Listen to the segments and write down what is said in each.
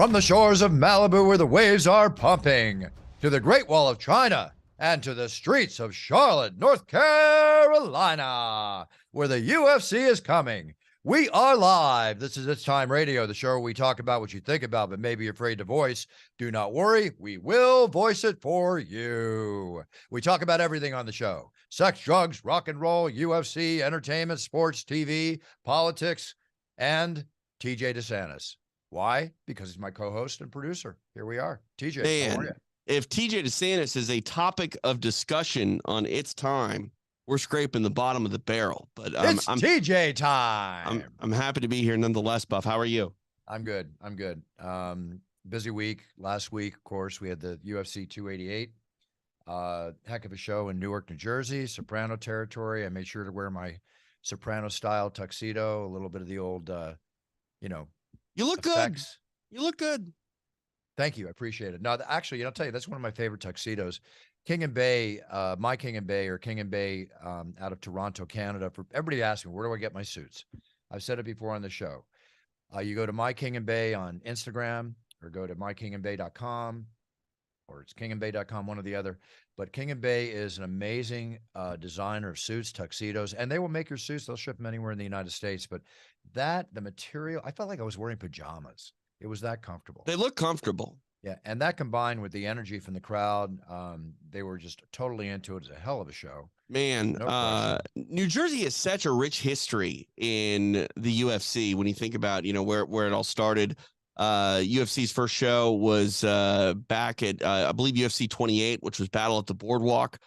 From the shores of Malibu where the waves are pumping, to the Great Wall of China, and to the streets of Charlotte, North Carolina, where the UFC is coming. We are live. This is It's Time Radio, the show where we talk about what you think about but may be afraid to voice. Do not worry, we will voice it for you. We talk about everything on the show: sex, drugs, rock and roll, UFC, entertainment, sports, TV, politics, and TJ De Santis. Why? Because he's my co-host and producer. Here we are. TJ, how are you? If TJ De Santis is a topic of discussion on It's Time, we're scraping the bottom of the barrel. But I'm TJ time. I'm happy to be here nonetheless, Buff. How are you? I'm good. Busy week. Last week, of course, we had the UFC 288. Heck of a show in Newark, New Jersey, Soprano territory. I made sure to wear my Soprano style tuxedo, a little bit of the old, You look effects. good. You look good. Thank you. I appreciate it. No, actually, I'll tell you, that's one of my favorite tuxedos. King and Bay, my King and Bay, or King and Bay out of Toronto, Canada. For everybody asks me, where do I get my suits? I've said it before on the show. You go to My King and Bay on Instagram, or go to mykingandbay.com, or it's kingandbay.com, one or the other. But King and Bay is an amazing designer of suits, tuxedos, and they will make your suits. They'll ship them anywhere in the United States. But the material, I felt like I was wearing pajamas. It was that comfortable. They look comfortable. Yeah, and that combined with the energy from the crowd, they were just totally into it. It's a hell of a show. Man, No New Jersey has such a rich history in the UFC when you think about, where it all started. UFC's first show was back at, I believe, UFC 28, which was Battle at the Boardwalk.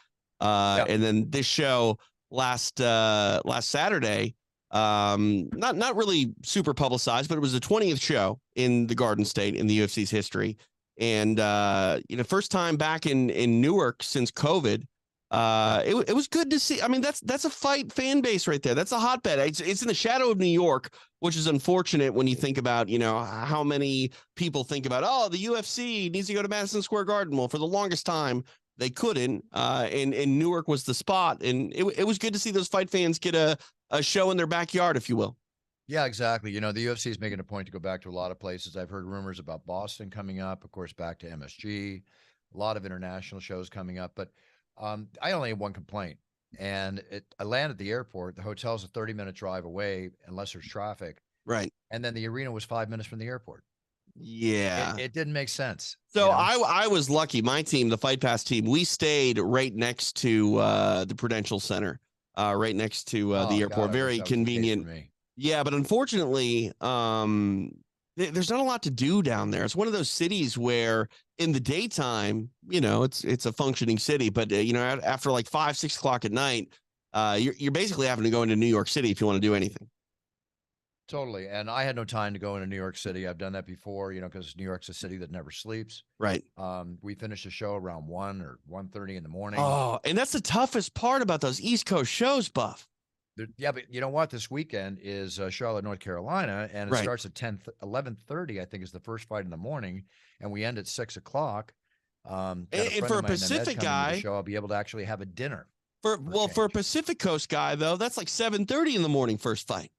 And then this show last Saturday, not really super publicized, but it was the 20th show in the Garden State in the UFC's history. And, first time back in Newark since COVID. It was good to see. I mean, that's a fight fan base right there. That's a hotbed. It's in the shadow of New York, which is unfortunate when you think about, how many people think about, oh, the UFC needs to go to Madison Square Garden. Well, for the longest time, they couldn't. And Newark was the spot. And it was good to see those fight fans get a show in their backyard, if you will. Yeah, exactly. The UFC is making a point to go back to a lot of places. I've heard rumors about Boston coming up, of course, back to MSG, a lot of international shows coming up. But I only have one complaint, and I land at the airport. The hotel's a 30-minute drive away, unless there's traffic. Right. And then the arena was 5 minutes from the airport. Yeah. It didn't make sense. So I was lucky. My team, the Fight Pass team, we stayed right next to the Prudential Center, right next to the airport. Very convenient. Yeah, but unfortunately, there's not a lot to do down there. It's one of those cities where in the daytime, it's a functioning city, but after like 5, 6 o'clock at night, you're basically having to go into New York City if you want to do anything. Totally. And I had no time to go into New York City. I've done that before, because New York's a city that never sleeps. Right. We finished the show around 1 or 1:30 in the morning. Oh, and that's the toughest part about those East Coast shows, Buff. Yeah, but you know what? This weekend is Charlotte, North Carolina, and it starts at 11:30, I think, is the first fight in the morning, and we end at 6 o'clock. And for a Pacific guy, I'll be able to actually have a dinner. For a Pacific Coast guy, though, that's like 7:30 in the morning, first fight.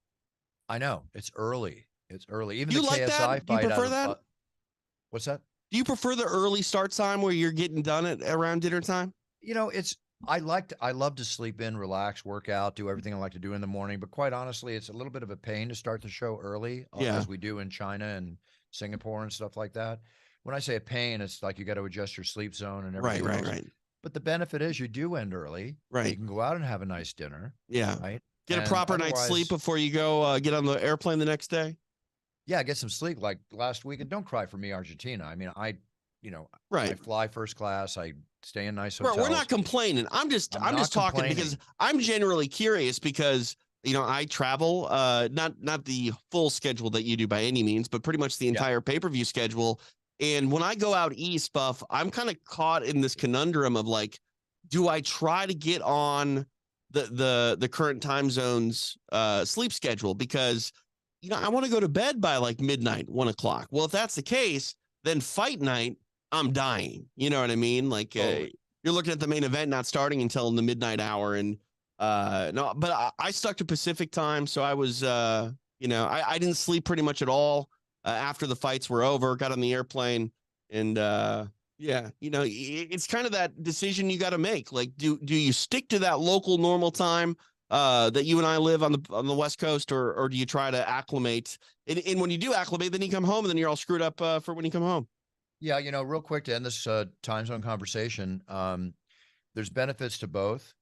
I know. It's early. Even you the like KSI that? fight. Do you prefer that? What's that? Do you prefer the early start time where you're getting done at around dinner time? I love to sleep in, relax, work out, do everything I like to do in the morning. But quite honestly, it's a little bit of a pain to start the show early, as we do in China and Singapore and stuff like that. When I say a pain, it's like you got to adjust your sleep zone and everything else. Right. But the benefit is you do end early. Right. You can go out and have a nice dinner. Yeah. Right. Get a proper night's sleep before you go get on the airplane the next day. Yeah, get some sleep like last week. And don't cry for me, Argentina. I mean, I fly first class. I stay in nice hotels. We're not complaining. I'm just talking because I'm generally curious because, I travel, not the full schedule that you do by any means, but pretty much the entire pay-per-view schedule. And when I go out east, Buff, I'm kind of caught in this conundrum of like, do I try to get on the current time zone's sleep schedule? Because, I want to go to bed by like midnight, 1 o'clock. Well, if that's the case, then fight night, I'm dying. You know what I mean? Like you're looking at the main event not starting until in the midnight hour. And I stuck to Pacific time. So I was, I didn't sleep pretty much at all. after the fights were over, got on the airplane, and yeah, it's kind of that decision you got to make. Like, do you stick to that local normal time that you and I live on the West Coast, or do you try to acclimate? And when you do acclimate, then you come home, and then you're all screwed up for when you come home. Yeah, real quick to end this time zone conversation, there's benefits to both.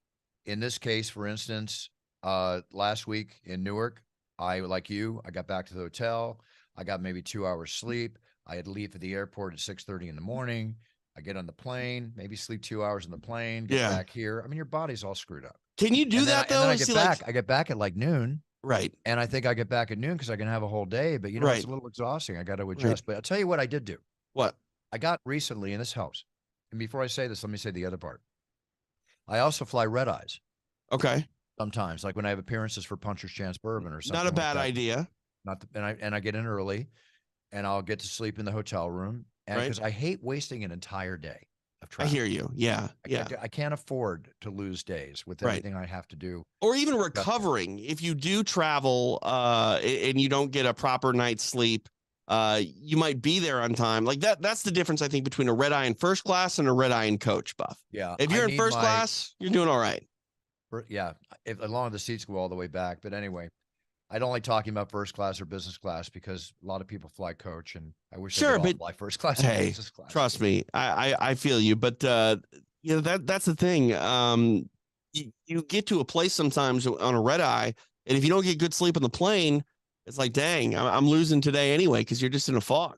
In this case, for instance, last week in Newark, I got back to the hotel. I got maybe 2 hours sleep. I had to leave for the airport at 6:30 in the morning. I get on the plane, maybe sleep 2 hours in the plane, get back here. I mean, your body's all screwed up. Can you do that though? And then I get back. I get back at like noon. Right. And I think I get back at noon because I can have a whole day. But it's a little exhausting. I got to adjust. Right. But I'll tell you what I did do. What? I got recently, and this helps. And before I say this, let me say the other part. I also fly red eyes. Okay. Sometimes, like when I have appearances for Puncher's Chance Bourbon or something. Not a bad idea. And I get in early, and I'll get to sleep in the hotel room, and because I hate wasting an entire day of travel. I hear you. Yeah. I can't afford to lose days with everything I have to do, or even recovering. If you do travel, and you don't get a proper night's sleep, you might be there on time. Like that's the difference, I think, between a red eye in first class and a red eye in coach, Buff. Yeah. If you're in first class, you're doing all right. Yeah. As long as the seats go all the way back. But anyway, I don't like talking about first class or business class because a lot of people fly coach, and I wish they could all fly first class or business class. Trust me, I feel you. But that's the thing. You get to a place sometimes on a red eye, and if you don't get good sleep on the plane, it's like, dang, I'm losing today anyway because you're just in a fog.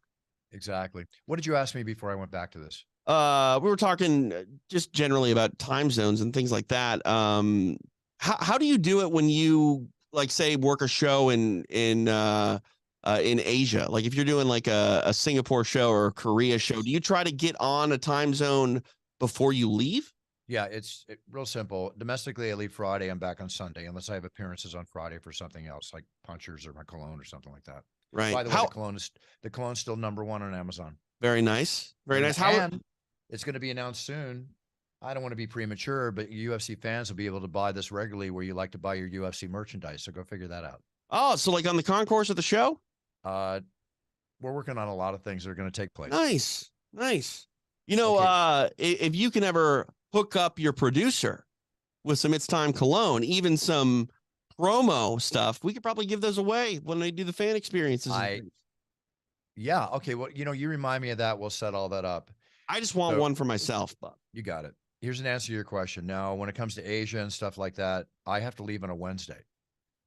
Exactly. What did you ask me before I went back to this? We were talking just generally about time zones and things like that. How do you do it when you, like, say, work a show in Asia? Like if you're doing like a Singapore show or a Korea show, do you try to get on a time zone before you leave? Yeah, it's real simple. Domestically, I leave Friday. I'm back on Sunday, unless I have appearances on Friday for something else, like Punchers or my cologne or something like that. Right. By the way, the cologne's still #1 on Amazon. Very nice. Very nice. And it's going to be announced soon. I don't want to be premature, but UFC fans will be able to buy this regularly where you like to buy your UFC merchandise. So go figure that out. Oh, so like on the concourse of the show? We're working on a lot of things that are going to take place. Nice. If you can ever hook up your producer with some It's Time cologne, even some promo stuff, we could probably give those away when they do the fan experiences. Yeah. Okay. Well, you remind me of that. We'll set all that up. I just want one for myself, but you got it. Here's an answer to your question. Now, when it comes to Asia and stuff like that, I have to leave on a Wednesday,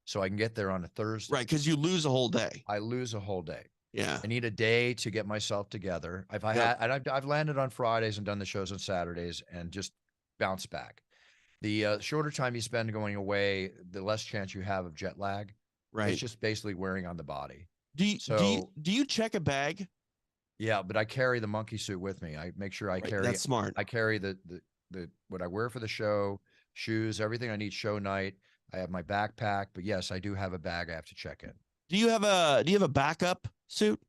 so I can get there on a Thursday. Right, because you lose a whole day. I lose a whole day. Yeah, I need a day to get myself together. I've landed on Fridays and done the shows on Saturdays and just bounce back. The shorter time you spend going away, the less chance you have of jet lag. Right, it's just basically wearing on the body. Do you check a bag? Yeah, but I carry the monkey suit with me. I make sure I carry. That's smart. I carry the what I wear for the show, shoes, everything I need show night. I have my backpack, but yes, I do have a bag I have to check in. Do you have a backup suit?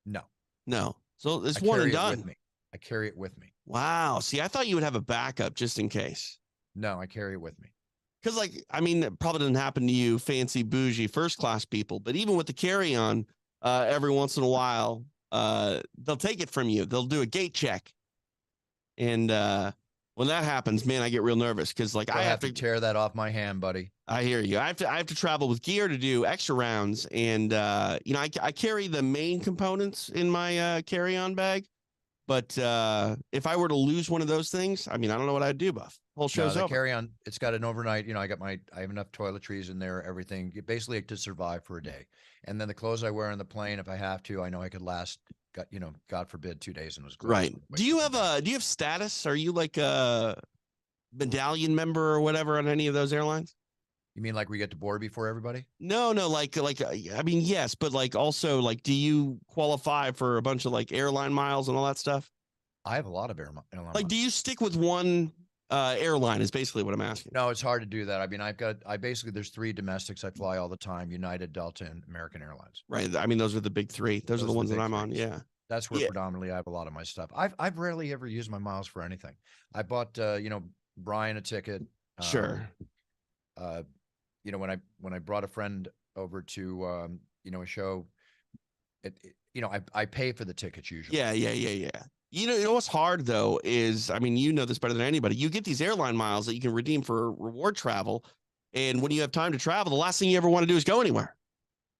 No. So it's one and done. With me. I carry it with me. Wow. See, I thought you would have a backup just in case. No, I carry it with me. Because, it probably doesn't happen to you fancy, bougie, first class people, but even with the carry-on, every once in a while, they'll take it from you. They'll do a gate check. And when that happens, man, I get real nervous because I have to tear that off my hand, buddy. I hear you. I have to travel with gear to do extra rounds. And, I carry the main components in my carry-on bag. But if I were to lose one of those things, I don't know what I'd do, Buff. Whole show's over. Carry-on, it's got an overnight, I have enough toiletries in there, everything, basically to survive for a day. And then the clothes I wear on the plane, if I have to, I know I could last, God forbid, 2 days and was great. Right. Do you have status? Are you like a medallion member or whatever on any of those airlines? You mean like we get to board before everybody? No, yes, but also do you qualify for a bunch of airline miles and all that stuff? I have a lot of airline miles. Do you stick with one airline is basically what I'm asking. No, it's hard to do that. There's 3 domestics I fly all the time: United, Delta, and American Airlines. Right. Those are the big 3. Those are the ones that I'm on. Yeah. That's where predominantly I have a lot of my stuff. I've rarely ever used my miles for anything. I bought, Brian a ticket. Sure. When I brought a friend over to, a show I pay for the tickets usually. Yeah. You know what's hard though is, I mean, you know this better than anybody. You get these airline miles that you can redeem for reward travel, and when you have time to travel, the last thing you ever want to do is go anywhere.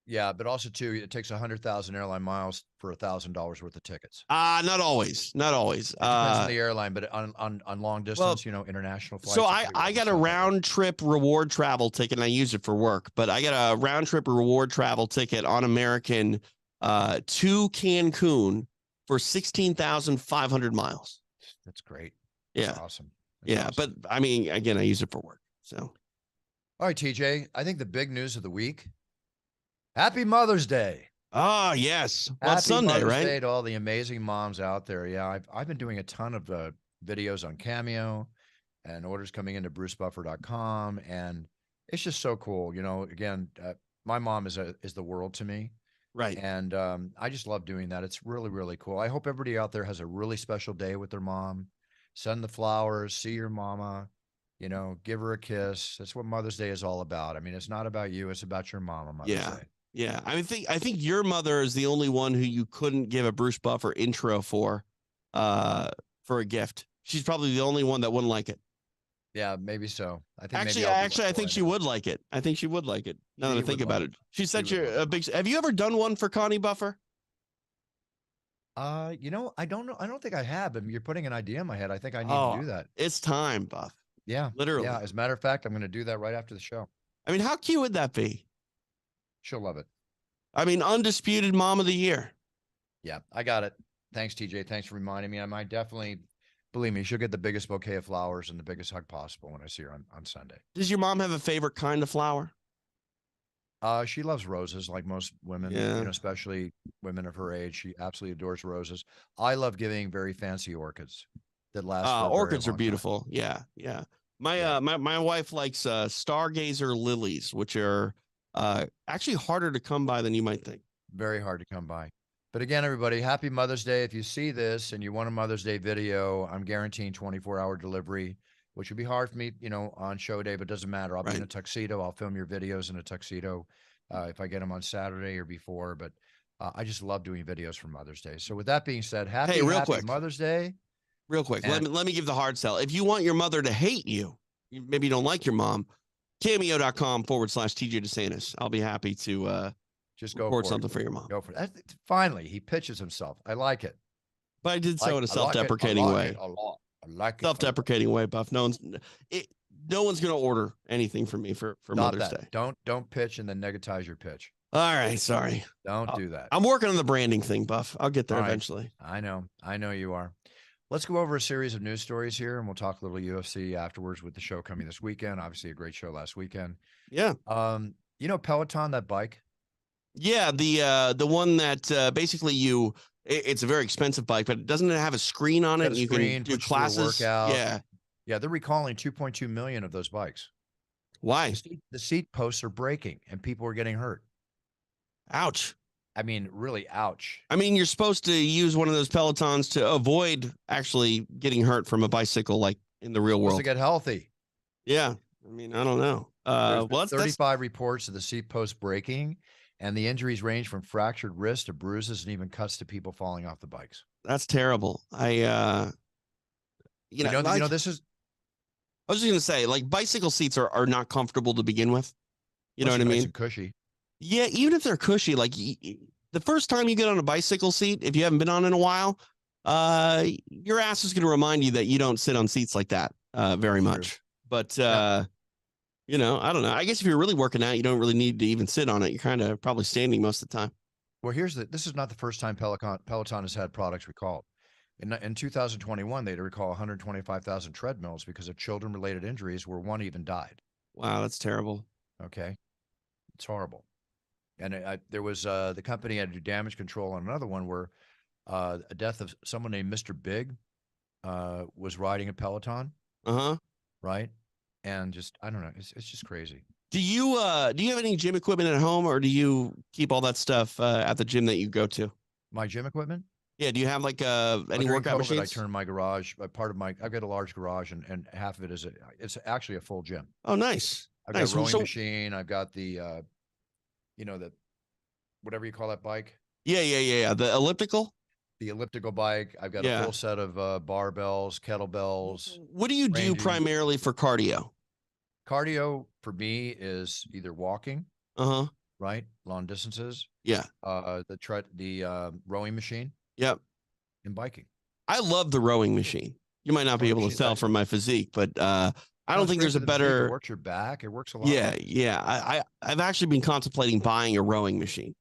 Yeah, but also too, it takes 100,000 airline miles for $1,000 worth of tickets. Not always, not always. It depends on the airline, but on long distance, international flights. So I got a round trip reward travel ticket, and I use it for work. But I got a round trip reward travel ticket on American to Cancun for 16,500 miles. That's great. That's awesome. That's awesome. But I mean, again, I use it for work. So, all right, TJ. I think the big news of the week. Happy Mother's Day. Oh, yes. Well, it's Sunday, Mother's right? Day to all the amazing moms out there. Yeah, I've been doing a ton of videos on Cameo and orders coming into brucebuffer.com, and it's just so cool. Again, my mom is the world to me. Right. And I just love doing that. It's really, really cool. I hope everybody out there has a really special day with their mom. Send the flowers, see your mama, give her a kiss. That's what Mother's Day is all about. I mean, it's not about you. It's about your mom on Mother's Day. Yeah. I think your mother is the only one who you couldn't give a Bruce Buffer intro for a gift. She's probably the only one that wouldn't like it. Yeah, maybe so. I think I think she would like it. I think she would like it. Now that I think about it, she's such a big. Have you ever done one for Connie Buffer? I don't know. I don't think I have. But you're putting an idea in my head. I think I need to do that. It's time, Buff. Yeah, literally. Yeah. As a matter of fact, I'm going to do that right after the show. I mean, how cute would that be? She'll love it. I mean, undisputed mom of the year. Yeah, I got it. Thanks, TJ. Thanks for reminding me. I might definitely, believe me, she'll get the biggest bouquet of flowers and the biggest hug possible when I see her on Sunday. Does your mom have a favorite kind of flower? She loves roses like most women, especially women of her age. She absolutely adores roses. I love giving very fancy orchids that last. Orchids are beautiful. Time. Yeah. My wife likes stargazer lilies, which are actually harder to come by than you might think. Very hard to come by. But again, everybody, happy Mother's Day. If you see this and you want a Mother's Day video, I'm guaranteeing 24-hour delivery, which would be hard for me, on show day, but it doesn't matter. I'll be in a tuxedo. I'll film your videos in a tuxedo if I get them on Saturday or before. But I just love doing videos for Mother's Day. So with that being said, happy Mother's Day. Real quick, let me give the hard sell. If you want your mother to hate you, maybe you don't like your mom, cameo.com/TJ De Santis. I'll be happy to just go record something for your mom. Go for it. Finally, he pitches himself. I like it. But I did so in a self-deprecating way. I like it. Self-deprecating way, Buff. No one's going to order anything from me for Mother's Day. Don't pitch and then negatize your pitch. All right, sorry. Don't do that. I'm working on the branding thing, Buff. I'll get there eventually. I know you are. Let's go over a series of news stories here, and we'll talk a little UFC afterwards with the show coming this weekend. Obviously, a great show last weekend. Yeah. Peloton, that bike? Yeah, the one that basically it's a very expensive bike, but doesn't it have a screen on it? And you can do classes. Yeah, they're recalling 2.2 million of those bikes. Why? The seat posts are breaking and people are getting hurt. Ouch. I mean, really, ouch. I mean, you're supposed to use one of those Pelotons to avoid actually getting hurt from a bicycle, like in the real world. To get healthy. Yeah. I mean, I don't know. Well, 35 reports of the seat post breaking, and the injuries range from fractured wrists to bruises and even cuts to people falling off the bikes. That's terrible. This is. I was just going to say, like, bicycle seats are not comfortable to begin with. You know what I mean? Nice and cushy. Yeah, even if they're cushy, like the first time you get on a bicycle seat, if you haven't been on in a while, your ass is going to remind you that you don't sit on seats like that very much. But, I don't know. I guess if you're really working out, you don't really need to even sit on it. You're kind of probably standing most of the time. Well, this is not the first time Peloton has had products recalled. In 2021, they had to recall 125,000 treadmills because of children-related injuries where one even died. Wow, that's terrible. Okay. It's horrible. And there was the company had to do damage control on another one where a death of someone named Mr. Big was riding a Peloton. Right. And just, I don't know. It's just crazy. Do you have any gym equipment at home, or do you keep all that stuff at the gym that you go to? My gym equipment? Yeah. Do you have like any workout machines? I turn my garage, I've got a large garage and half of it it's actually a full gym. Oh, nice. I've got a rowing machine. I've got the, the whatever you call that bike. Yeah. The elliptical. The elliptical bike. I've got a Yeah. full set of barbells, kettlebells, What do you do ranging. primarily for cardio? Cardio for me is either walking, Uh huh. right, long distances, Yeah. the rowing machine, Yep. and biking. I love the rowing machine. You might not be Rowing able to machine, tell from my physique, but I no, don't it's think great there's for a the physique. It better. works your back. It works a lot. Yeah. I've actually been contemplating buying a rowing machine.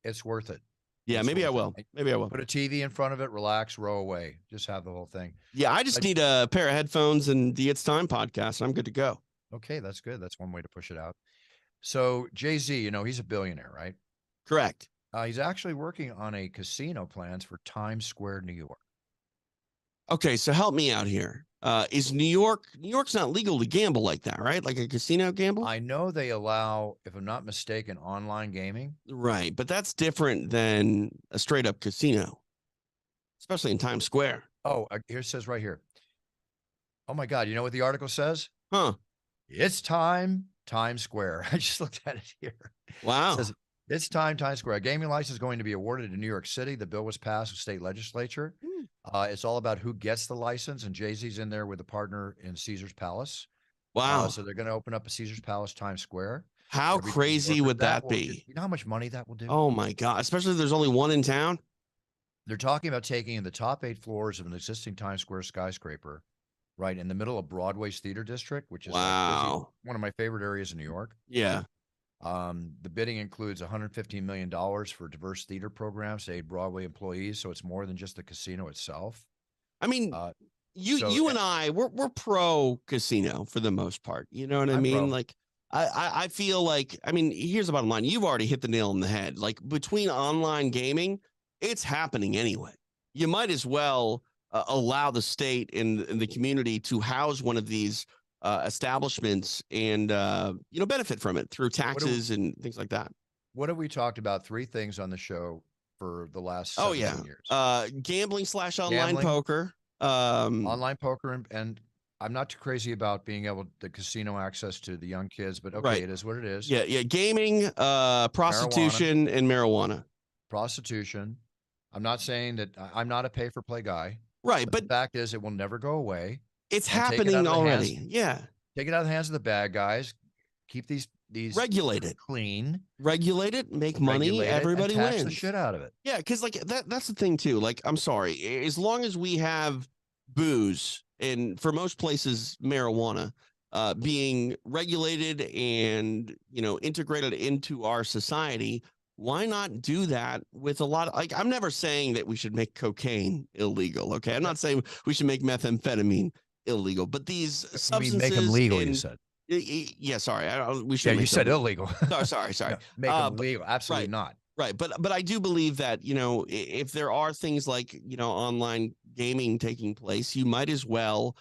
It's worth it. Yeah, It's maybe I worth will. it. Maybe I will. Put a TV in front of it, relax, row away. Just have the whole thing. Yeah, I just But need a pair of headphones and the It's Time podcast, and I'm good to go. okay, that's good. That's one way to push it out. So Jay-Z, he's a billionaire, right? Correct. He's actually working on a casino plans for Times Square, New York. Okay, so help me out here. Is New York's not legal to gamble like that, right? Like a casino gamble? I know they allow, if I'm not mistaken, online gaming. Right, but that's different than a straight up casino, especially in Times Square. Oh, here it says right here. Oh my God, you know what the article says? Huh. It's time, Times Square. I just looked at it here. Wow. It says, it's time, Times Square. A gaming license is going to be awarded in New York City. The bill was passed with state legislature. It's all about who gets the license, and Jay-Z's in there with a partner in Caesar's Palace. Wow. So they're going to open up a Caesar's Palace, Times Square. How crazy would that be? You know how much money that will do? Oh my God. Especially if there's only one in town. They're talking about taking the top 8 floors of an existing Times Square skyscraper, right in the middle of Broadway's Theater District, which is like one of my favorite areas in New York. Yeah. The bidding includes $115 million for diverse theater programs to aid Broadway employees. So it's more than just the casino itself. I mean, you and I, we're pro casino for the most part. You know what I mean? Pro. Like, I feel like, I mean, here's the bottom line. You've already hit the nail on the head. Like between online gaming, it's happening anyway. You might as well allow the state and the community to house one of these establishments and benefit from it through taxes and things like that. What have we talked about? 3 things on the show for the last 17 years. Gambling / online poker. Online poker and I'm not too crazy about being able the casino access to the young kids, but okay, right. It is what it is. Yeah. Gaming, prostitution, and marijuana. Prostitution. I'm not saying that I'm not a pay-for-play guy. Right, but the fact is it will never go away. It's happening already. Yeah. Take it out of the hands of the bad guys. Keep these regulated, clean, regulated, make money. Everybody and tax wins the shit out of it. Yeah, because like that's the thing too. Like, I'm sorry, as long as we have booze and for most places marijuana being regulated and integrated into our society, why not do that with a lot of, like, I'm never saying that we should make cocaine illegal. Okay, I'm not saying we should make methamphetamine illegal, but these substances make them legal. You said. Yeah, sorry. We should. Yeah, you said illegal. Sorry. No, make them legal. Absolutely not. Right, but I do believe that if there are things like online gaming taking place, you might as well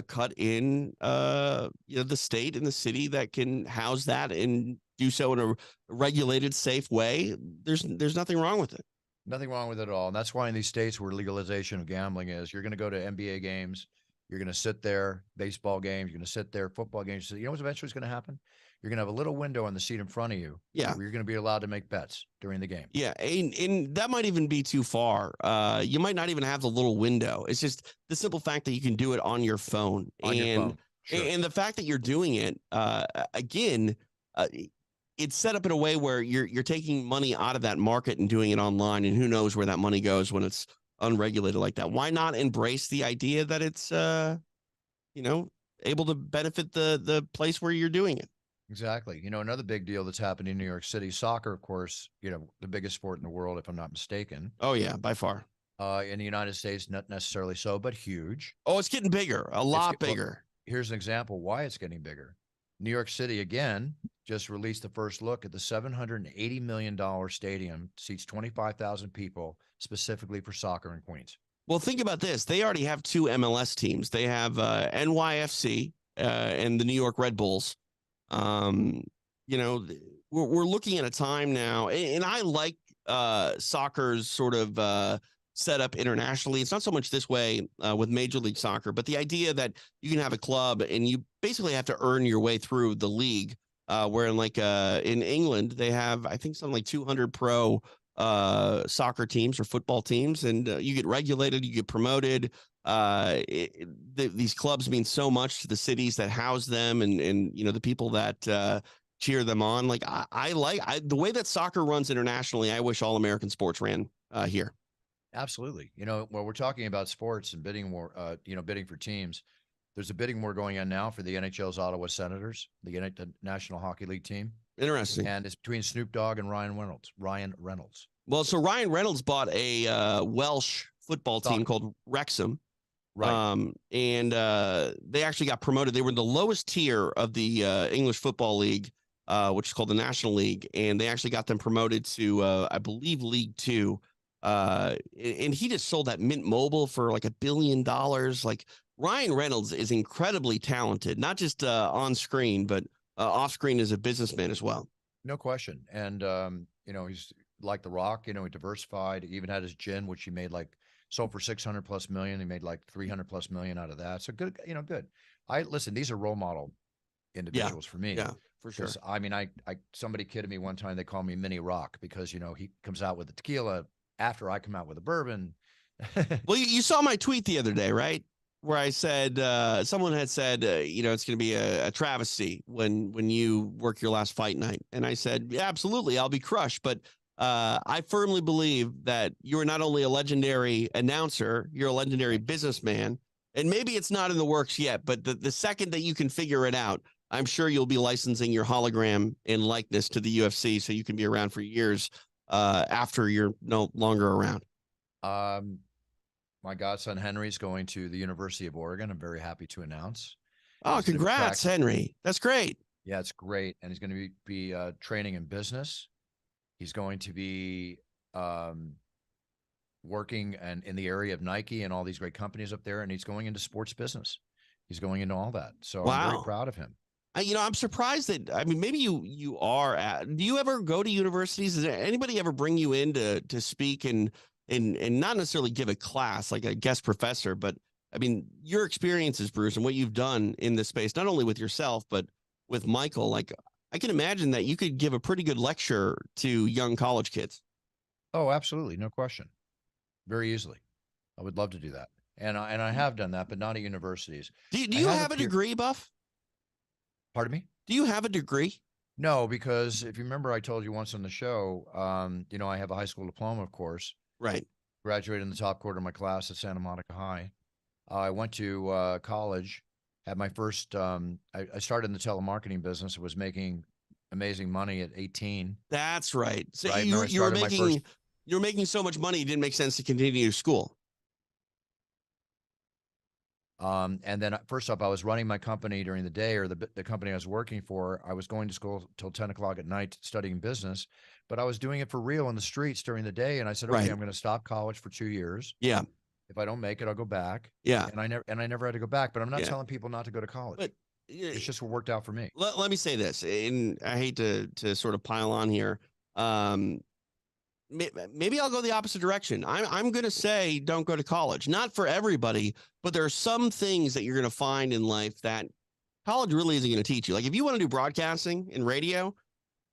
cut in the state and the city that can house that and do so in a regulated, safe way. There's nothing wrong with it. Nothing wrong with it at all, and that's why in these states where legalization of gambling is, you're going to go to NBA games. You're going to sit there, baseball games. You're going to sit there, football games. You know what's eventually going to happen? You're going to have a little window on the seat in front of you. Yeah. Where you're going to be allowed to make bets during the game. Yeah. And that might even be too far. You might not even have the little window. It's just the simple fact that you can do it on your phone. Sure. And the fact that you're doing it, again, it's set up in a way where you're taking money out of that market and doing it online. And who knows where that money goes when it's unregulated like that. Why not embrace the idea that it's able to benefit the place where you're doing it? Exactly. Another big deal that's happening in New York City, soccer, of course, the biggest sport in the world, if I'm not mistaken. Oh yeah, by far. In the United States, not necessarily so, but huge. Oh, it's getting bigger, a lot bigger. Well, here's an example why it's getting bigger. New York City, again, just released the first look at the $780 million stadium, seats 25,000 people, specifically for soccer in Queens. Well, think about this. They already have 2 MLS teams. They have NYFC and the New York Red Bulls. We're looking at a time now, and I like soccer's sort of set up internationally. It's not so much this way with Major League Soccer, but the idea that you can have a club and you basically have to earn your way through the league, where in England, they have, I think, something like 200 pro soccer teams or football teams, and you get regulated, you get promoted. These clubs mean so much to the cities that house them, and the people that cheer them on. Like I like the way that soccer runs internationally. I wish all American sports ran here. Absolutely. When we're talking about sports and bidding war, bidding for teams, there's a bidding war going on now for the NHL's Ottawa Senators, the National Hockey League team. Interesting. And it's between Snoop Dogg and Ryan Reynolds. Well, so Ryan Reynolds bought a Welsh football team called Wrexham. Right. And they actually got promoted. They were in the lowest tier of the English Football League, which is called the National League. And they actually got them promoted to, I believe, League Two. And he just sold that Mint Mobile for like $1 billion. Like, Ryan Reynolds is incredibly talented, not just on screen, but off screen as a businessman as well. No question. And, he's like The Rock, he diversified. He even had his gin, which he made sold for 600 plus million. He made like 300 plus million out of that. So good, good. Listen, these are role model individuals for me. Yeah, for sure. I mean, somebody kidded me one time. They call me Mini Rock because, he comes out with the tequila after I come out with a bourbon. Well, you saw my tweet the other day, right? Where I said, someone had said, it's going to be a travesty when you work your last fight night. And I said, yeah, absolutely, I'll be crushed. But I firmly believe that you are not only a legendary announcer, you're a legendary businessman. And maybe it's not in the works yet, but the second that you can figure it out, I'm sure you'll be licensing your hologram and likeness to the UFC so you can be around for years after you're no longer around. My godson Henry's going to the University of Oregon. I'm very happy to announce. Oh, congrats, Henry. That's great. Yeah, it's great. And he's going to be training in business. He's going to be working and in the area of Nike and all these great companies up there. And he's going into sports business. He's going into all that. So wow. I'm very proud of him. I'm surprised that, maybe you are do you ever go to universities? Does anybody ever bring you in to speak and not necessarily give a class like a guest professor, but your experiences, Bruce, and what you've done in this space, not only with yourself, but with Michael, like I can imagine that you could give a pretty good lecture to young college kids. Oh, absolutely. No question. Very easily. I would love to do that. And I have done that, but not at universities. Do you have a degree, Buff? Pardon me? Do you have a degree? No, because if you remember, I told you once on the show, I have a high school diploma, of course. Right. Graduated in the top quarter of my class at Santa Monica High. I went to college, had my first, I started in the telemarketing business. I was making amazing money at 18. That's right. So right? you were making so much money, it didn't make sense to continue school. And then first up, I was running my company during the day, or the company I was working for. I was going to school till 10 o'clock at night studying business, but I was doing it for real in the streets during the day. And I said, okay, I'm going to stop college for 2 years. Yeah. If I don't make it, I'll go back. Yeah. And I never had to go back, but I'm not telling people not to go to college. But it's just what worked out for me. Let me say this, and I hate to sort of pile on here. Maybe I'll go the opposite direction. I'm going to say don't go to college. Not for everybody, but there are some things that you're going to find in life that college really isn't going to teach you. Like if you want to do broadcasting and radio,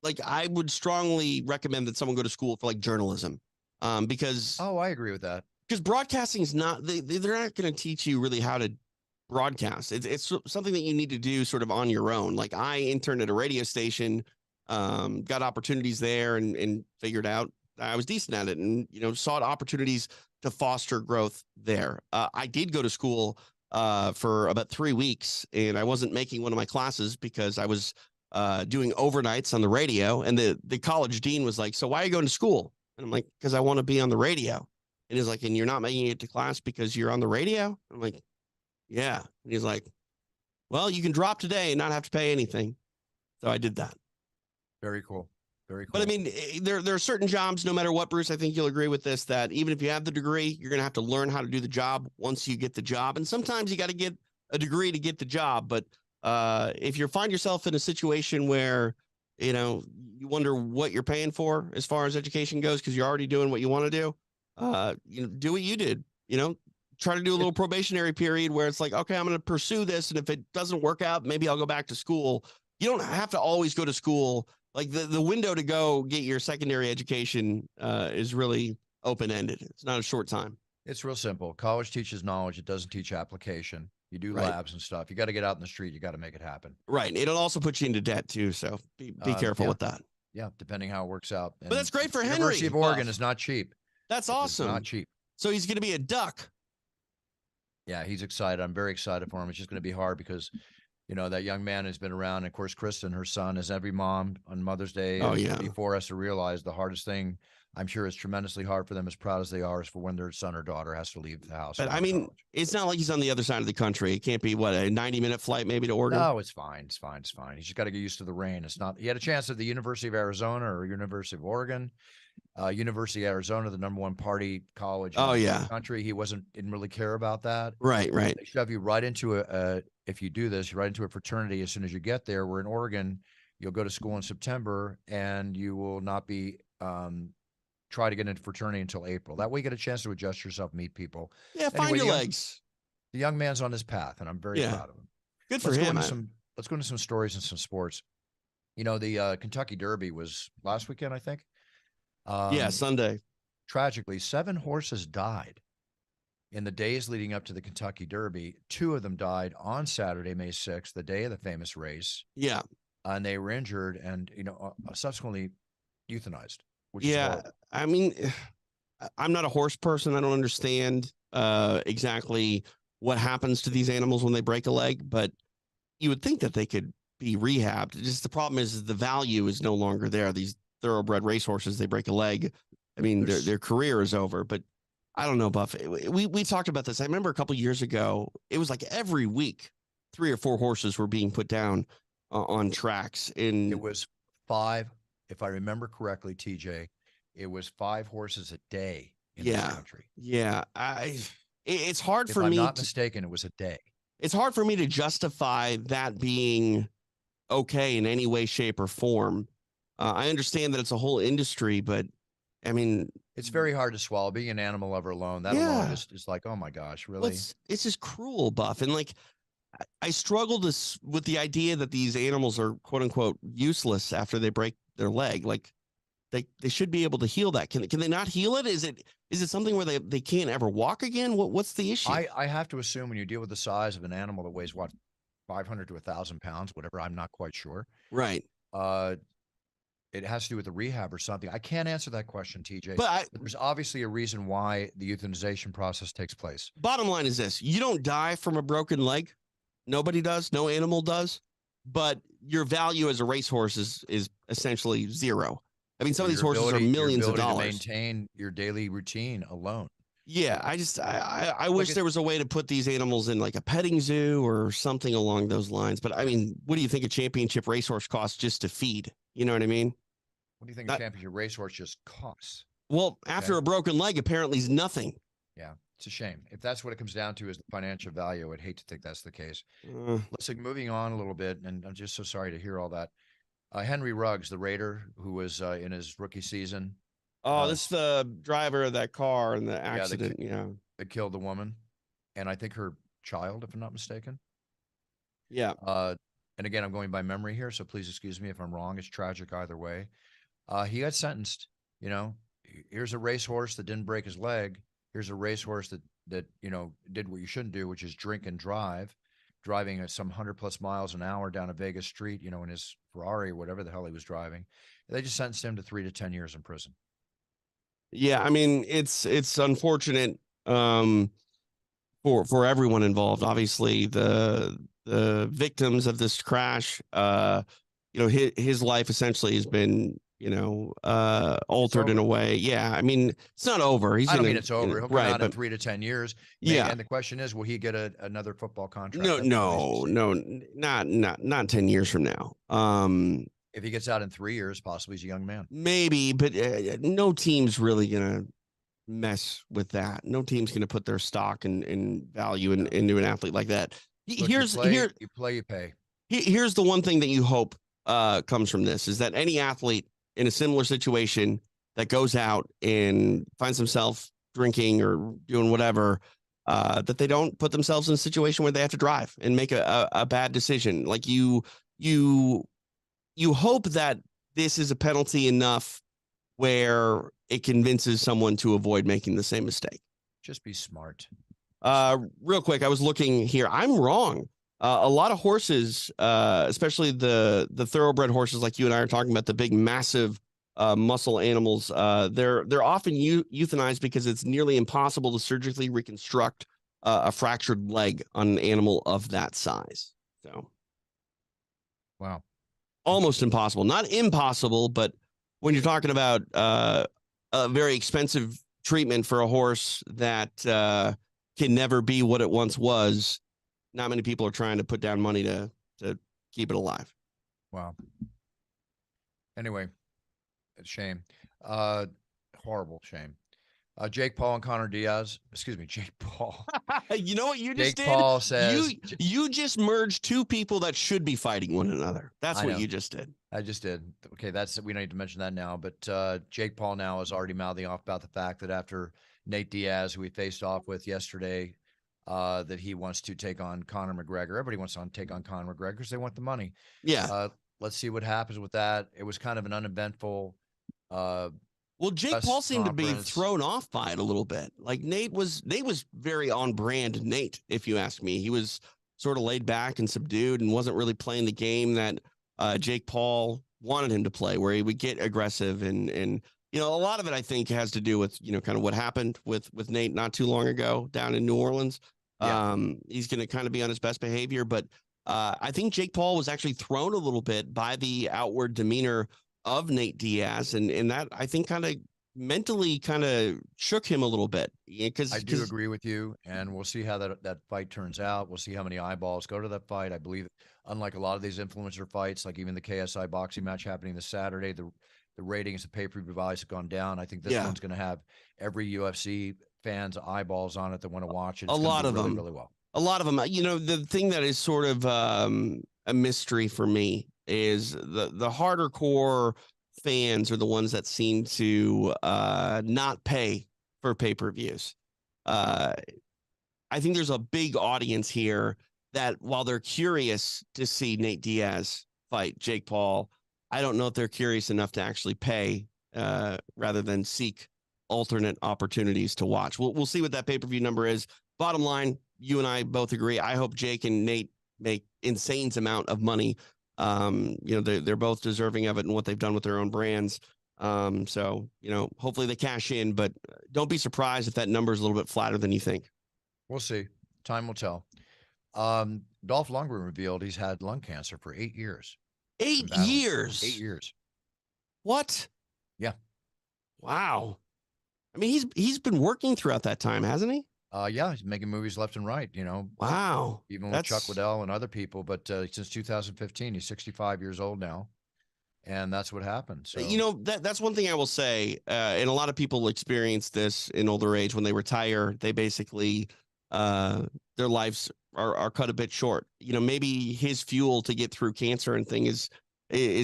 like I would strongly recommend that someone go to school for like journalism, because I agree with that. Because broadcasting is not they're not going to teach you really how to broadcast. It's something that you need to do sort of on your own. Like I interned at a radio station, got opportunities there, and figured out I was decent at it, and sought opportunities to foster growth there. I did go to school for about 3 weeks, and I wasn't making one of my classes because I was doing overnights on the radio. And the college dean was like, "So why are you going to school?" And I'm like, "Because I want to be on the radio." And he's like, "And you're not making it to class because you're on the radio?" I'm like, "Yeah." And he's like, "Well, you can drop today and not have to pay anything." So I did that. Very cool. Very cool. But there are certain jobs, no matter what, Bruce, I think you'll agree with this, that even if you have the degree, you're going to have to learn how to do the job once you get the job. And sometimes you got to get a degree to get the job. But if you find yourself in a situation where, you wonder what you're paying for as far as education goes, because you're already doing what you want to do, do what you did, try to do a little probationary period where it's like, okay, I'm going to pursue this. And if it doesn't work out, maybe I'll go back to school. You don't have to always go to school Like the window to go get your secondary education is really open-ended. It's not a short time. It's real simple. College teaches knowledge. It doesn't teach application. You do Right. labs and stuff. You got to get out in the street. You got to make it happen. Right. It'll also put you into debt too. So be careful with that. Yeah, depending how it works out. But that's great for Henry. University of Oregon is not cheap. That's awesome. It's not cheap. So he's going to be a duck. Yeah, he's excited. I'm very excited for him. It's just going to be hard because, you know, that young man has been around. And of course, Kristen, her son, as every mom on Mother's Day, before us to realize the hardest thing, I'm sure it's tremendously hard for them, as proud as they are, is for when their son or daughter has to leave the house. But I mean, it's not like he's on the other side of the country. It can't be, what, a 90-minute flight maybe to Oregon? No, it's fine. It's fine. It's fine. He's just got to get used to the rain. It's not, he had a chance at the University of Arizona or University of Oregon. University of Arizona, the #1 party college in the country. He didn't really care about that. Right. They shove you right into if you do this, right into a fraternity as soon as you get there. We're in Oregon. You'll go to school in September and you will not be try to get into fraternity until April. That way you get a chance to adjust yourself, meet people. Yeah, find your legs. The young man's on his path, and I'm very proud of him. Good for him. Let's go into some stories and some sports. You know, the Kentucky Derby was last weekend, I think. Sunday. Tragically, 7 horses died in the days leading up to the Kentucky Derby. 2 of them died on Saturday, May 6th, the day of the famous race. Yeah. And they were injured and, subsequently euthanized. Which is horrible. I mean, I'm not a horse person. I don't understand exactly what happens to these animals when they break a leg, but you would think that they could be rehabbed. Just the problem is the value is no longer there. These thoroughbred racehorses, they break a leg. I mean, their career is over, but I don't know, Buff. We talked about this. I remember a couple years ago, it was like every week, 3 or 4 horses were being put down on tracks. And it was 5, if I remember correctly, TJ, it was 5 horses a day in this country. Yeah. It's hard for me. If I'm not mistaken, it was a day. It's hard for me to justify that being okay in any way, shape, or form. I understand that it's a whole industry, but I mean, it's very hard to swallow. Being an animal lover alone, that alone is like, oh my gosh, really? Well, it's just cruel, Buff. And like, I struggle with the idea that these animals are quote unquote useless after they break their leg. Like they should be able to heal that. Can they not heal it? Is it something where they can't ever walk again? What's the issue? I have to assume when you deal with the size of an animal that weighs 500 to 1,000 pounds, whatever, I'm not quite sure. Right. It has to do with the rehab or something. I can't answer that question, TJ. But there's obviously a reason why the euthanization process takes place. Bottom line is this: you don't die from a broken leg. Nobody does. No animal does. But your value as a racehorse is essentially zero. I mean, some of these horses are millions of dollars. To maintain your daily routine alone. Yeah, I wish there was a way to put these animals in like a petting zoo or something along those lines. But I mean, what do you think a championship racehorse costs just to feed? You know what I mean? What do you think a championship racehorse just costs? Well, after a broken leg, apparently is nothing. Yeah, it's a shame. If that's what it comes down to is the financial value, I'd hate to think that's the case. Listen, moving on a little bit, and I'm just so sorry to hear all that. Henry Ruggs, the Raider, who was in his rookie season. Oh, this is the driver of that car in the accident. That killed the woman, and I think her child, if I'm not mistaken. Yeah. And again, I'm going by memory here, so please excuse me if I'm wrong. It's tragic either way. He got sentenced. Here's a racehorse that didn't break his leg. Here's a racehorse that did what you shouldn't do, which is drink and drive, driving at some 100+ miles an hour down a Vegas street, in his Ferrari or whatever the hell he was driving. They just sentenced him to 3 to 10 years in prison. Yeah, I mean, it's unfortunate for everyone involved. Obviously, the victims of this crash, his life essentially has been, altered in a way. Yeah, I mean, it's not over. I don't mean it's over. He'll come out in 3 to 10 years. Yeah, and the question is, will he get another football contract? No, not 10 years from now. If he gets out in 3 years, possibly he's a young man. Maybe, but no team's really gonna mess with that. No team's gonna put their stock and value into an athlete like that. Look, you play, you pay. Here's the one thing that you hope comes from this is that any athlete in a similar situation that goes out and finds himself drinking or doing whatever, that they don't put themselves in a situation where they have to drive and make a bad decision. Like you hope that this is a penalty enough where it convinces someone to avoid making the same mistake. Just be smart. Real quick, I was looking here. I'm wrong. A lot of horses, especially the thoroughbred horses like you and I are talking about, the big, massive muscle animals, they're often euthanized because it's nearly impossible to surgically reconstruct a fractured leg on an animal of that size. So, wow, almost impossible. Not impossible, but when you're talking about a very expensive treatment for a horse that can never be what it once was, not many people are trying to put down money to keep it alive. Wow. Anyway, it's a shame. Horrible shame. Jake Paul and Connor Diaz. Excuse me, Jake Paul. You know what you just Jake did? Paul says you just merged two people that should be fighting one another. That's I what know. you just did. I just did. Okay, we don't need to mention that now. But Jake Paul now is already mouthing off about the fact that after Nate Diaz, who he faced off with yesterday, that he wants to take on Conor McGregor. Everybody wants to take on Conor McGregor because they want the money. Yeah. Let's see what happens with that. It was kind of an uneventful. Well, Jake Paul seemed to be thrown off by it a little bit. Like Nate was very on brand Nate, if you ask me. He was sort of laid back and subdued and wasn't really playing the game that Jake Paul wanted him to play, where he would get aggressive and you know, a lot of it I think has to do with, you know, kind of what happened with Nate not too long ago down in New Orleans. Yeah. He's going to kind of be on his best behavior, but I think Jake Paul was actually thrown a little bit by the outward demeanor of Nate Diaz, and that I think kind of mentally kind of shook him a little bit. Because I do agree with you, and we'll see how that fight turns out. We'll see how many eyeballs go to that fight. I believe, unlike a lot of these influencer fights, like even the KSI boxing match happening this Saturday, the ratings, the pay-per-view values have gone down. I think this one's going to have every UFC fan's eyeballs on it that want to watch it. It's a lot of them, really well. A lot of them. You know, the thing that is sort of a mystery for me is the harder core fans are the ones that seem to not pay for pay-per-views. I think there's a big audience here that while they're curious to see Nate Diaz fight Jake Paul, I don't know if they're curious enough to actually pay rather than seek alternate opportunities to watch. We'll see what that pay-per-view number is. Bottom line, you and I both agree. I hope Jake and Nate make insane amount of money. You know, they're both deserving of it and what they've done with their own brands. So, you know, hopefully they cash in, but don't be surprised if that number is a little bit flatter than you think. We'll see. Time will tell. Dolph Lundgren revealed he's had lung cancer for 8 years. 8 years. 8 years. What? Yeah. Wow. I mean, he's been working throughout that time, hasn't he? Yeah, he's making movies left and right, you know. Wow. Even with Chuck Liddell and other people. But since 2015, he's 65 years old now. And that's what happened. So, you know, that's one thing I will say. And a lot of people experience this in older age when they retire. They basically, their lives are cut a bit short. You know, maybe his fuel to get through cancer and thing is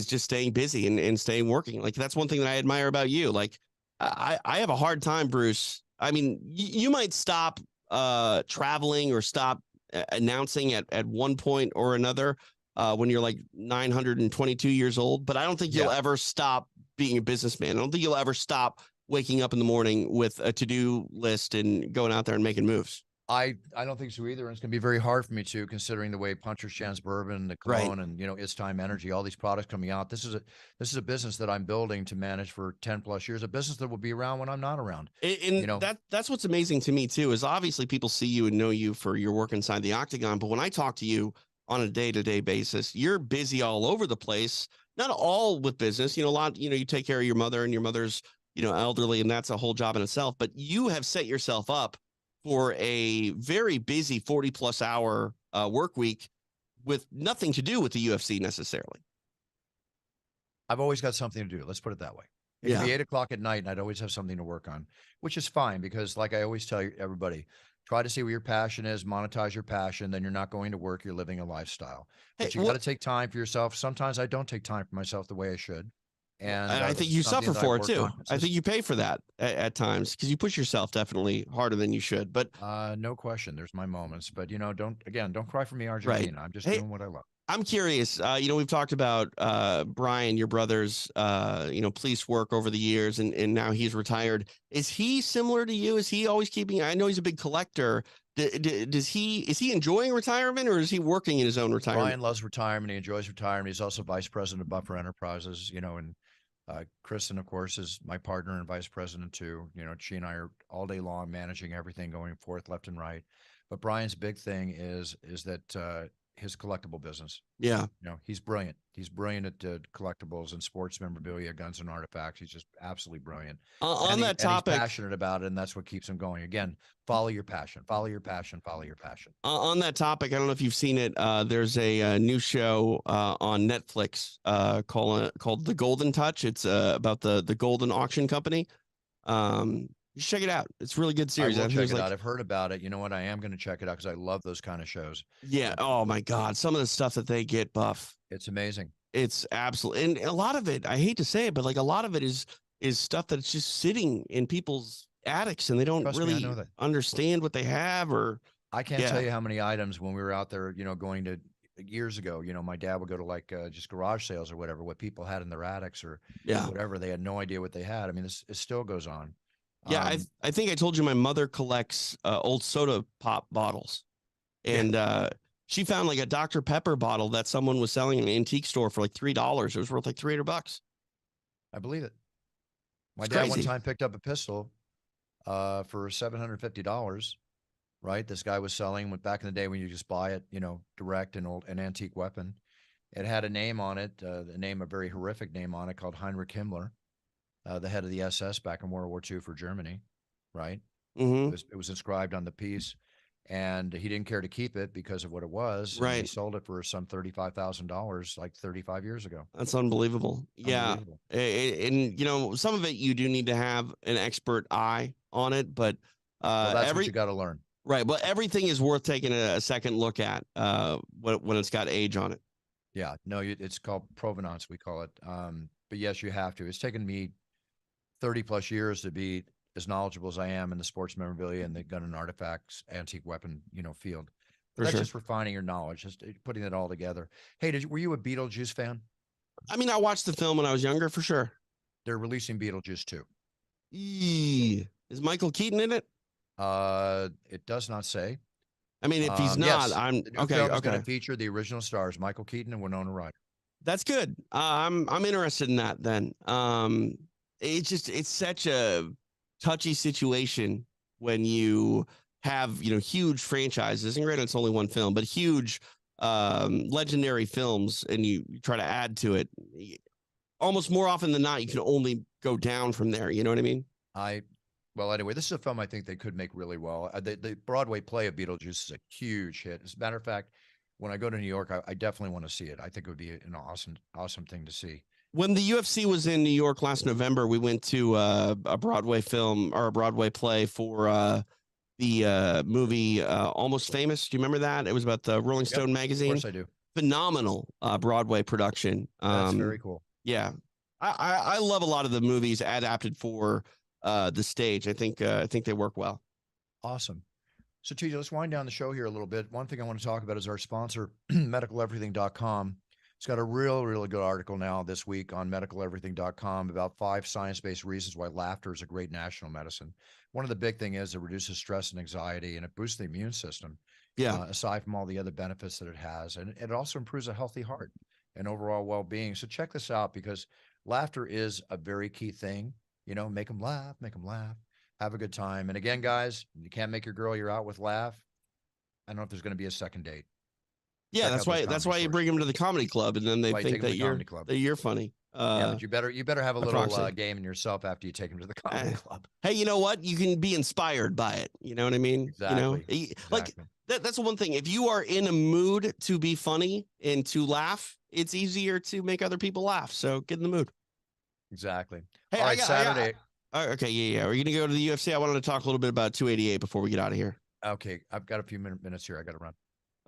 just staying busy and staying working. Like, that's one thing that I admire about you. Like, I have a hard time, Bruce. I mean, you might stop traveling or stop announcing at one point or another when you're like 922 years old, but I don't think you'll ever stop being a businessman. I don't think you'll ever stop waking up in the morning with a to-do list and going out there and making moves. I don't think so either. And it's going to be very hard for me too, considering the way Puncher's Chance Bourbon, the cologne, and, you know, It's Time Energy, all these products coming out. This is a business that I'm building to manage for 10 plus years, a business that will be around when I'm not around. And you know, that's what's amazing to me too, is obviously people see you and know you for your work inside the Octagon. But when I talk to you on a day-to-day basis, you're busy all over the place, not all with business, you know, a lot, you know, you take care of your mother and your mother's, you know, elderly, and that's a whole job in itself, but you have set yourself up for a very busy 40+ hour work week with nothing to do with the UFC necessarily. I've always got something to do. Let's put it that way. It could be 8 o'clock at night and I'd always have something to work on, which is fine because, like I always tell everybody, try to see where your passion is, monetize your passion, then you're not going to work, you're living a lifestyle. But you got to take time for yourself. Sometimes I don't take time for myself the way I should. And I think you suffer for it too. I think you pay for that at times because you push yourself definitely harder than you should. But no question, there's my moments. But, you know, don't cry for me, Argentina. I'm just doing what I love. I'm curious. We've talked about Brian, your brother's, police work over the years, and now he's retired. Is he similar to you? Is he always keeping? I know he's a big collector. Is he enjoying retirement, or is he working in his own retirement? Brian loves retirement. He enjoys retirement. He's also vice president of Buffer Enterprises, and Kristen, of course, is my partner and vice president too. She and I are all day long managing everything going forth left and right. But Brian's big thing is that his collectible business. Yeah. He's brilliant. He's brilliant at collectibles and sports memorabilia, guns and artifacts. He's just absolutely brilliant. On that topic, he's passionate about it, and that's what keeps him going. Again, follow your passion. Follow your passion. Follow your passion. On that topic, I don't know if you've seen it. There's a new show on Netflix called The Golden Touch. It's about the Golden Auction Company. You should check it out. It's a really good series. I will check it out. I've heard about it. You know what? I am going to check it out because I love those kind of shows. Yeah. Oh my God. Some of the stuff that they get, Buff. It's amazing. It's absolutely, and a lot of it, I hate to say it, but like a lot of it is stuff that's just sitting in people's attics and they don't really understand what they have. Or I can't tell you how many items when we were out there, going to years ago, my dad would go to like just garage sales or whatever, what people had in their attics or whatever. They had no idea what they had. I mean, it still goes on. Yeah, I think I told you my mother collects old soda pop bottles, and she found like a Dr. Pepper bottle that someone was selling in an antique store for like $3. It was worth like $300. I believe it. My dad one time picked up a pistol for $750. Right, this guy was selling back in the day when you just buy it, direct an antique weapon. It had a name on it, a very horrific name on it called Heinrich Himmler. The head of the SS back in World War II for Germany, right? Mm-hmm. It was inscribed on the piece, and he didn't care to keep it because of what it was. Right. He sold it for some $35,000 like 35 years ago. That's unbelievable. Yeah. And some of it you do need to have an expert eye on it, but that's what you got to learn. Right. But everything is worth taking a second look at when it's got age on it. Yeah. No, it's called provenance, we call it. But yes, you have to. It's taken me 30 plus years to be as knowledgeable as I am in the sports memorabilia and the gun and artifacts, antique weapon, field. But that's just refining your knowledge, just putting it all together. Hey, were you a Beetlejuice fan? I mean, I watched the film when I was younger, for sure. They're releasing Beetlejuice 2. Is Michael Keaton in it? It does not say. I mean, if he's not, yes, I'm okay. It's going to feature the original stars, Michael Keaton and Winona Ryder. That's good. I'm interested in that then. It's such a touchy situation when you have, huge franchises, and granted it's only one film, but huge legendary films, and you try to add to it. Almost more often than not, you can only go down from there. You know what I mean? Well, anyway, this is a film I think they could make really well. The Broadway play of Beetlejuice is a huge hit. As a matter of fact, when I go to New York, I definitely want to see it. I think it would be an awesome thing to see. When the UFC was in New York last November, we went to a Broadway film or a Broadway play for the movie Almost Famous. Do you remember that? It was about the Rolling Stone magazine. Of course I do. Phenomenal Broadway production. That's very cool. Yeah. I love a lot of the movies adapted for the stage. I think they work well. Awesome. So TJ, let's wind down the show here a little bit. One thing I want to talk about is our sponsor, medicaleverything.com. It's got a really good article now this week on medicaleverything.com about 5 science-based reasons why laughter is a great national medicine. One of the big thing is it reduces stress and anxiety, and it boosts the immune system. Yeah. Aside from all the other benefits that it has, and it also improves a healthy heart and overall well-being. So check this out, because laughter is a very key thing. Make them laugh, have a good time. And again, guys, you can't make your girl you're out with laugh. I don't know if there's going to be a second date. Yeah, that's why you bring them to the comedy club, and then they think that you're funny. Yeah, but you better have a little game in yourself after you take them to the comedy club. Hey, you know what? You can be inspired by it. You know what I mean? Exactly. Like that's one thing. If you are in a mood to be funny and to laugh, it's easier to make other people laugh. So get in the mood. Exactly. Hey, all right, Saturday. Okay, yeah. We're gonna go to the UFC. I wanted to talk a little bit about 288 before we get out of here. Okay, I've got a few minutes here. I got to run.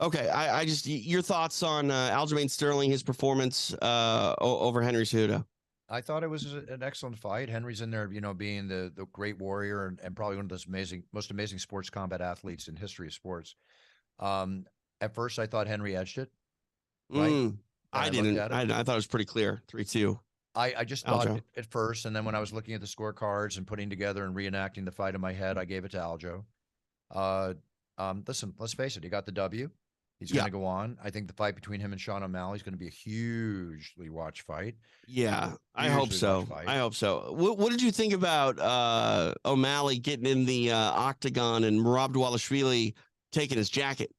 Okay, I just your thoughts on Aljamain Sterling, his performance over Henry Cejudo. I thought it was an excellent fight. Henry's in there, being the great warrior and probably one of those most amazing sports combat athletes in history of sports. At first, I thought Henry edged it. right? I didn't. I thought it was pretty clear. 3-2. I just thought at first, and then when I was looking at the scorecards and putting together and reenacting the fight in my head, I gave it to Aljo. Listen, let's face it, he got the W. He's going to go on. I think the fight between him and Sean O'Malley is going to be a hugely watched fight. Yeah, I hope so. I hope so. What did you think about O'Malley getting in the Octagon and Merab Dvalishvili taking his jacket?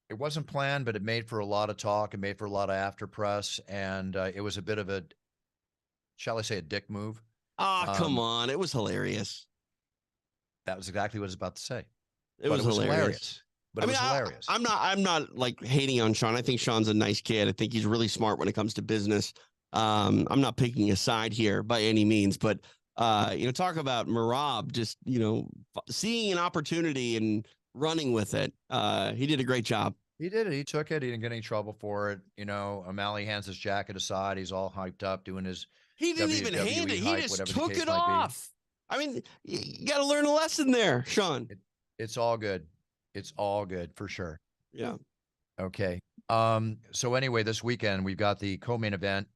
It wasn't planned, but it made for a lot of talk. It made for a lot of after press, and it was a bit of a, shall I say, a dick move. Oh, come on. It was hilarious. That was exactly what I was about to say. It was hilarious. But it was hilarious. I'm not like hating on Sean. I think Sean's a nice kid. I think he's really smart when it comes to business. I'm not picking a side here by any means, but talk about Merab just, seeing an opportunity and running with it. He did a great job. He did it. He took it. He didn't get any trouble for it. O'Malley hands his jacket aside. He's all hyped up doing his. He didn't even hand it. He just took it off. I mean, you got to learn a lesson there, Sean. It's all good. It's all good for sure. Yeah. Okay. So anyway, this weekend we've got the co-main event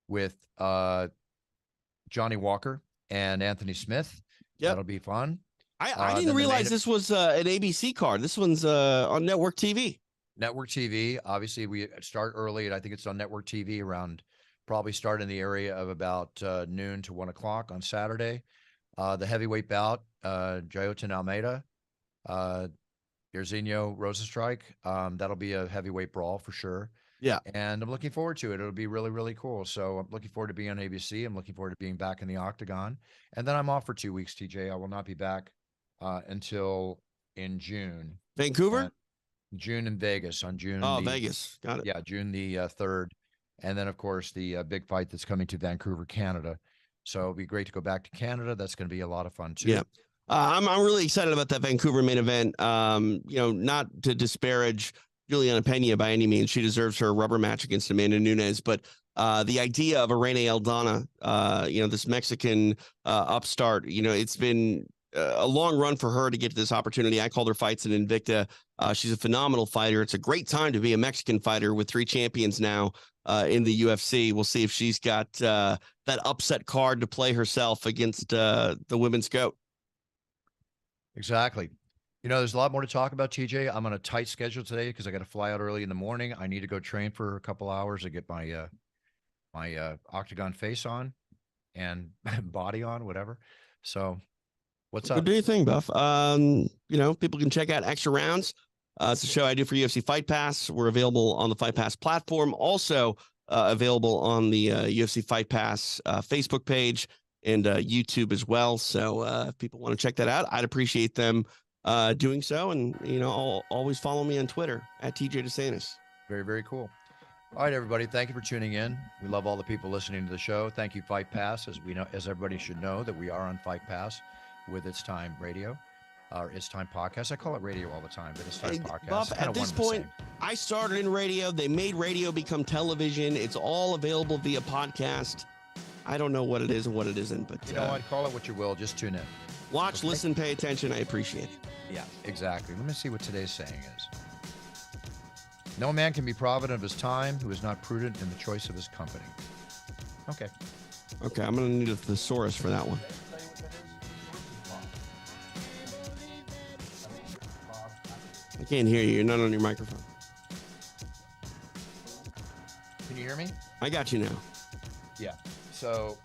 with Johnny Walker and Anthony Smith. Yeah, that'll be fun. I didn't realize this was an ABC card. This one's on Network TV. Network TV. Obviously, we start early, and I think it's on Network TV around probably start in the area of about noon to 1 o'clock on Saturday. The heavyweight bout, Jailton Almeida, Jairzinho Rosenstrike. That'll be a heavyweight brawl for sure. Yeah. And I'm looking forward to it. It'll be really, really cool. So I'm looking forward to being on ABC. I'm looking forward to being back in the Octagon. And then I'm off for 2 weeks, TJ. I will not be back until in June. Vancouver? June in Vegas on June. Vegas. Got it. Yeah, June the 3rd. And then, of course, the big fight that's coming to Vancouver, Canada. So it'll be great to go back to Canada. That's going to be a lot of fun, too. Yeah. I'm really excited about that Vancouver main event. Not to disparage Juliana Pena by any means. She deserves her rubber match against Amanda Nunes. But the idea of Irene Aldana, this Mexican upstart, it's been a long run for her to get to this opportunity. I called her fights in Invicta. She's a phenomenal fighter. It's a great time to be a Mexican fighter with 3 champions now in the UFC. We'll see if she's got that upset card to play herself against the women's GOAT. Exactly. There's a lot more to talk about, TJ. I'm on a tight schedule today because I got to fly out early in the morning. I need to go train for a couple hours to get my my Octagon face on and body on, whatever. So what's up? What do you think, Buff? People can check out Extra Rounds. It's a show I do for UFC Fight Pass. We're available on the Fight Pass platform. Also available on the UFC Fight Pass Facebook page and YouTube as well. So if people want to check that out, I'd appreciate them doing so. And, always follow me on Twitter at TJ De Santis. Very, very cool. All right, everybody. Thank you for tuning in. We love all the people listening to the show. Thank you, Fight Pass. As everybody should know that we are on Fight Pass with It's Time Radio, or It's Time Podcast. I call it radio all the time, but It's Time Podcast. Buff, at this point, I started in radio. They made radio become television. It's all available via podcast. I don't know what it is and what it isn't, but I'd call it what you will. Just tune in. Watch, listen, pay attention. I appreciate it. Yeah, exactly. Let me see what today's saying is. No man can be provident of his time who is not prudent in the choice of his company. Okay. Okay, I'm going to need a thesaurus for that one. I can't hear you. You're not on your microphone. Can you hear me? I got you now. Yeah. So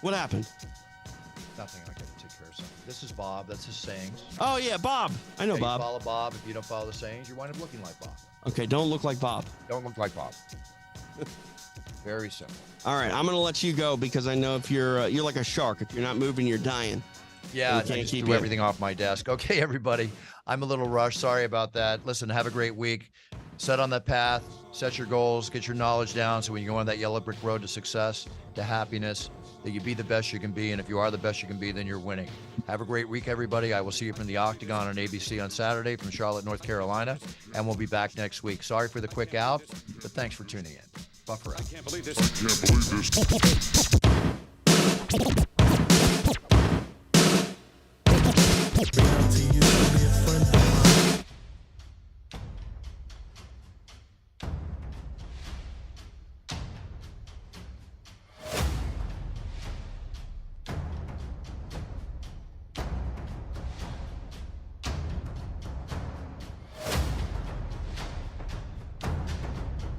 what happened? Nothing. I got to take care of something. This is Bob. That's his sayings. Oh, yeah, Bob. I know Bob. You follow Bob. If you don't follow the sayings, you wind up looking like Bob. Okay, don't look like Bob. Don't look like Bob. Very simple. All right, I'm going to let you go because I know if you're like a shark. If you're not moving, you're dying. Yeah, I just threw everything off my desk. Okay, everybody. I'm a little rushed. Sorry about that. Listen, have a great week. Set on that path. Set your goals. Get your knowledge down so when you go on that yellow brick road to success, to happiness, that you be the best you can be. And if you are the best you can be, then you're winning. Have a great week, everybody. I will see you from the Octagon on ABC on Saturday from Charlotte, North Carolina. And we'll be back next week. Sorry for the quick out, but thanks for tuning in. Buffer out. I can't believe this.